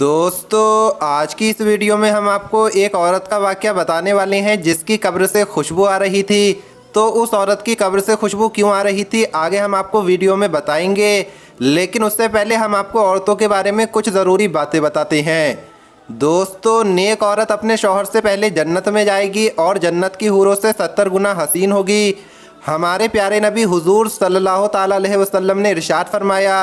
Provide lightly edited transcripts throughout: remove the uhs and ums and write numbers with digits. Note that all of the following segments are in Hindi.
दोस्तों आज की इस वीडियो में हम आपको एक औरत का वाकया बताने वाले हैं जिसकी कब्र से खुशबू आ रही थी। तो उस औरत की कब्र से खुशबू क्यों आ रही थी आगे हम आपको वीडियो में बताएंगे, लेकिन उससे पहले हम आपको औरतों के बारे में कुछ ज़रूरी बातें बताते हैं। दोस्तों नेक औरत अपने शौहर से पहले जन्नत में जाएगी और जन्नत की हूरों से 70 गुना हसीन होगी। हमारे प्यारे नबी हुजूर सल्लल्लाहु ताला अलैहि वसल्लम ने इरशाद फरमाया,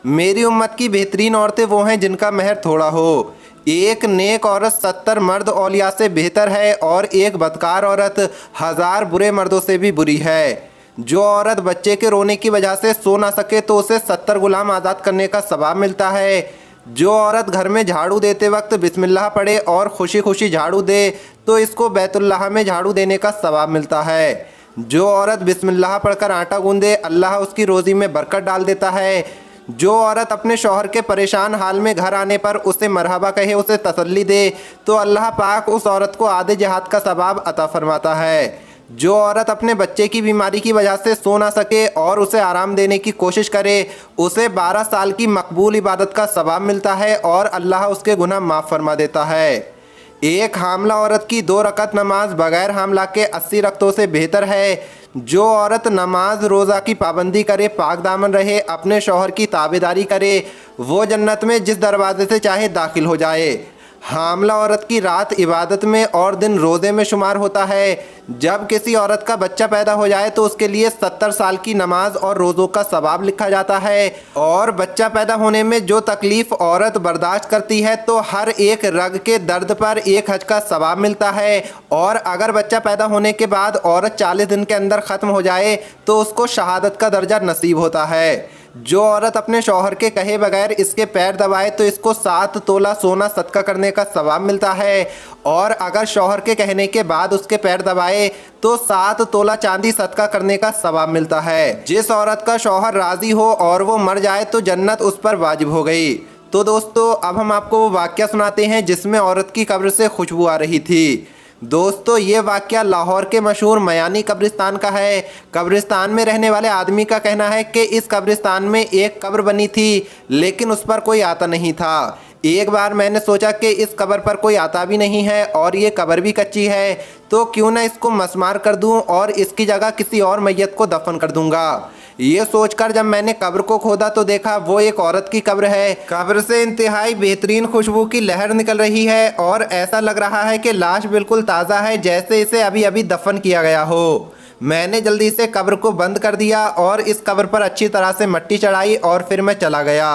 मेरी उम्मत की बेहतरीन औरतें वो हैं जिनका महर थोड़ा हो। एक नेक औरत 70 मर्द औलिया से बेहतर है और एक बदकार औरत 1000 बुरे मर्दों से भी बुरी है। जो औरत बच्चे के रोने की वजह से सो ना सके तो उसे 70 गुलाम आज़ाद करने का सवाब मिलता है। जो औरत घर में झाड़ू देते वक्त बिस्मिल्लाह पढ़े और खुशी खुशी झाड़ू दे तो इसको बैतुल्लाह में झाड़ू देने का सवाब मिलता है। जो औरत बिस्मिल्लाह पढ़कर आटा गूंदे अल्लाह उसकी रोज़ी में बरकत डाल देता है। जो औरत अपने शौहर के परेशान हाल में घर आने पर उसे मरहबा कहे, उसे तसल्ली दे तो अल्लाह पाक उस औरत को आधे जिहाद का सवाब अता फरमाता है। जो औरत अपने बच्चे की बीमारी की वजह से सो ना सके और उसे आराम देने की कोशिश करे उसे 12 साल की मकबूल इबादत का सवाब मिलता है और अल्लाह उसके गुनाह माफ़ फरमा देता है। एक हामला औरत की 2 रकत नमाज बगैर हामला के 80 रकतों से बेहतर है। जो औरत नमाज रोज़ा की पाबंदी करे, पाक दामन रहे, अपने शौहर की ताबेदारी करे, वो जन्नत में जिस दरवाजे से चाहे दाखिल हो जाए। हामला औरत की रात इबादत में और दिन रोज़े में शुमार होता है। जब किसी औरत का बच्चा पैदा हो जाए तो उसके लिए 70 साल की नमाज और रोज़ों का सवाब लिखा जाता है। और बच्चा पैदा होने में जो तकलीफ़ औरत बर्दाश्त करती है तो हर एक रग के दर्द पर 1 हज का सवाब मिलता है। और अगर बच्चा पैदा होने के बाद औरत 40 दिन के अंदर ख़त्म हो जाए तो उसको शहादत का दर्जा नसीब होता है। जो औरत अपने शौहर के कहे बगैर इसके पैर दबाए तो इसको 7 तोला सोना सदका करने का सवाब मिलता है। और अगर शौहर के कहने के बाद उसके पैर दबाए तो 7 तोला चांदी सदका करने का सवाब मिलता है। जिस औरत का शौहर राज़ी हो और वो मर जाए तो जन्नत उस पर वाजिब हो गई। तो दोस्तों अब हम आपको वो वाक़या सुनाते हैं जिसमें औरत की कब्र से खुशबू आ रही थी। दोस्तों ये वाक़या लाहौर के मशहूर मयानी कब्रिस्तान का है। कब्रिस्तान में रहने वाले आदमी का कहना है कि इस कब्रिस्तान में एक कब्र बनी थी लेकिन उस पर कोई आता नहीं था। एक बार मैंने सोचा कि इस कब्र पर कोई आता भी नहीं है और ये कब्र भी कच्ची है तो क्यों ना इसको मसमार कर दूं और इसकी जगह किसी और मैयत को दफन कर दूंगा। ये सोचकर जब मैंने कब्र को खोदा तो देखा वो एक औरत की कब्र है। कब्र से इंतहाई बेहतरीन खुशबू की लहर निकल रही है और ऐसा लग रहा है कि लाश बिल्कुल ताज़ा है, जैसे इसे अभी अभी दफन किया गया हो। मैंने जल्दी से कब्र को बंद कर दिया और इस कब्र पर अच्छी तरह से मिट्टी चढ़ाई और फिर मैं चला गया।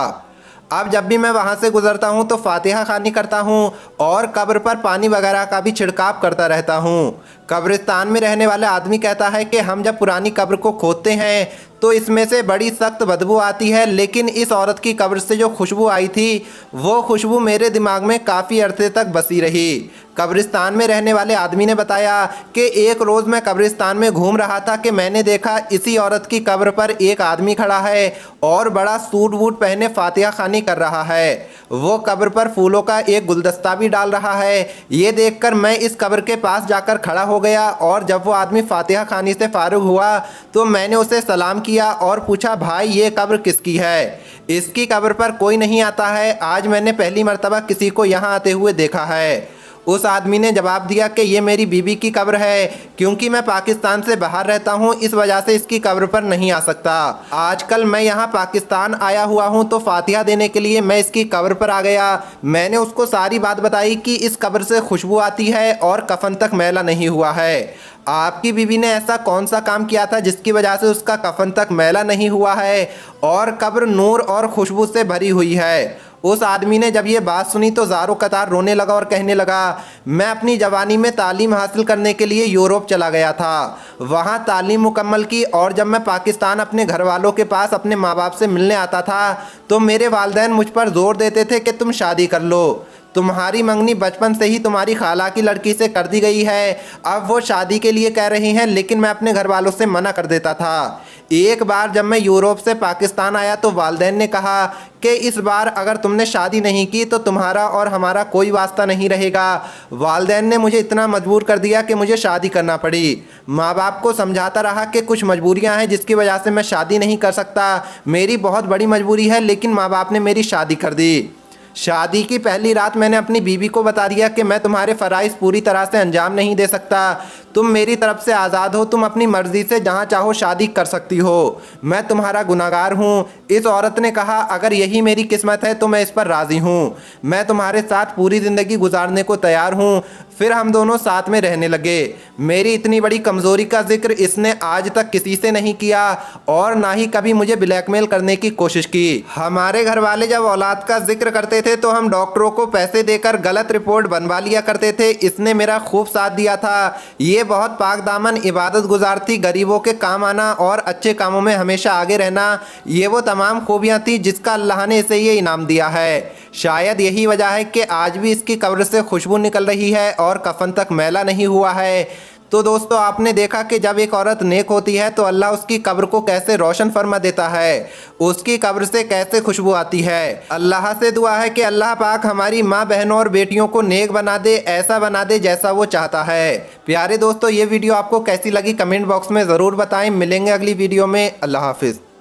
अब जब भी मैं वहाँ से गुज़रता हूँ तो फातिहा खानी करता हूँ और कब्र पर पानी वगैरह का भी छिड़काव करता रहता हूँ। कब्रिस्तान में रहने वाला आदमी कहता है कि हम जब पुरानी कब्र को खोदते हैं तो इसमें से बड़ी सख्त बदबू आती है, लेकिन इस औरत की कब्र से जो खुशबू आई थी वो खुशबू मेरे दिमाग में काफ़ी अरसे तक बसी रही। कब्रिस्तान में रहने वाले आदमी ने बताया कि एक रोज़ मैं कब्रिस्तान में घूम रहा था कि मैंने देखा इसी औरत की कब्र पर एक आदमी खड़ा है और बड़ा सूट वूट पहने फातिहा खानी कर रहा है। वो कब्र पर फूलों का एक गुलदस्ता भी डाल रहा है। ये देखकर मैं इस कब्र के पास जाकर खड़ा हो गया और जब वो आदमी फातिहा खानी से फारुग हुआ तो मैंने उसे सलाम किया और पूछा, भाई ये कब्र किसकी है? इसकी कब्र पर कोई नहीं आता है, आज मैंने पहली मर्तबा किसी को यहाँ आते हुए देखा है। उस आदमी ने जवाब दिया कि ये मेरी बीबी की कब्र है, क्योंकि मैं पाकिस्तान से बाहर रहता हूँ इस वजह से इसकी कब्र पर नहीं आ सकता। आजकल मैं यहाँ पाकिस्तान आया हुआ हूँ तो फातिहा देने के लिए मैं इसकी कब्र पर आ गया। मैंने उसको सारी बात बताई कि इस कब्र से खुशबू आती है और कफन तक मैला नहीं हुआ है। आपकी बीवी ने ऐसा कौन सा काम किया था जिसकी वजह से उसका कफन तक मैला नहीं हुआ है और कब्र नूर और खुशबू से भरी हुई है। उस आदमी ने जब ये बात सुनी तो ज़ारो कतार रोने लगा और कहने लगा, मैं अपनी जवानी में तालीम हासिल करने के लिए यूरोप चला गया था, वहाँ तालीम मुकम्मल की और जब मैं पाकिस्तान अपने घर वालों के पास अपने माँ बाप से मिलने आता था तो मेरे वालिदैन मुझ पर ज़ोर देते थे कि तुम शादी कर लो, तुम्हारी मंगनी बचपन से ही तुम्हारी खाला की लड़की से कर दी गई है। अब वो शादी के लिए कह रही हैं लेकिन मैं अपने घर वालों से मना कर देता था। एक बार जब मैं यूरोप से पाकिस्तान आया तो वालिदैन ने कहा कि इस बार अगर तुमने शादी नहीं की तो तुम्हारा और हमारा कोई वास्ता नहीं रहेगा। वालिदैन ने मुझे इतना मजबूर कर दिया कि मुझे शादी करना पड़ी। माँ बाप को समझाता रहा कि कुछ मजबूरियाँ हैं जिसकी वजह से मैं शादी नहीं कर सकता, मेरी बहुत बड़ी मजबूरी है, लेकिन माँ बाप ने मेरी शादी कर दी। शादी की पहली रात मैंने अपनी बीवी को बता दिया कि मैं तुम्हारे फराइज पूरी तरह से अंजाम नहीं दे सकता, तुम मेरी तरफ से आज़ाद हो, तुम अपनी मर्जी से जहाँ चाहो शादी कर सकती हो, मैं तुम्हारा गुनाहगार हूँ। इस औरत ने कहा, अगर यही मेरी किस्मत है तो मैं इस पर राज़ी हूँ, मैं तुम्हारे साथ पूरी ज़िंदगी गुजारने को तैयार हूँ। फिर हम दोनों साथ में रहने लगे। मेरी इतनी बड़ी कमज़ोरी का जिक्र इसने आज तक किसी से नहीं किया और ना ही कभी मुझे ब्लैकमेल करने की कोशिश की। हमारे घर वाले जब औलाद का जिक्र करते थे तो हम डॉक्टरों को पैसे देकर गलत रिपोर्ट बनवा लिया करते थे। इसने मेरा खूब साथ दिया था। ये बहुत पाक दामन, इबादत गुजार थी, गरीबों के काम आना और अच्छे कामों में हमेशा आगे रहना, ये वो तमाम खूबियाँ थी जिसका अल्लाह ने इसे ये इनाम दिया है। शायद यही वजह है कि आज भी इसकी कब्र से खुशबू निकल रही है और कफन तक मैला नहीं हुआ है। तो दोस्तों, आपने देखा कि जब एक औरत नेक होती है तो अल्लाह उसकी कब्र को कैसे रोशन फरमा देता है, उसकी कब्र से कैसे खुशबू आती है। अल्लाह से दुआ है कि अल्लाह पाक हमारी माँ बहनों और बेटियों को नेक बना दे, ऐसा बना दे जैसा वो चाहता है। प्यारे दोस्तों, ये वीडियो आपको कैसी लगी कमेंट बॉक्स में ज़रूर बताएं। मिलेंगे अगली वीडियो में। अल्लाह हाफिज़।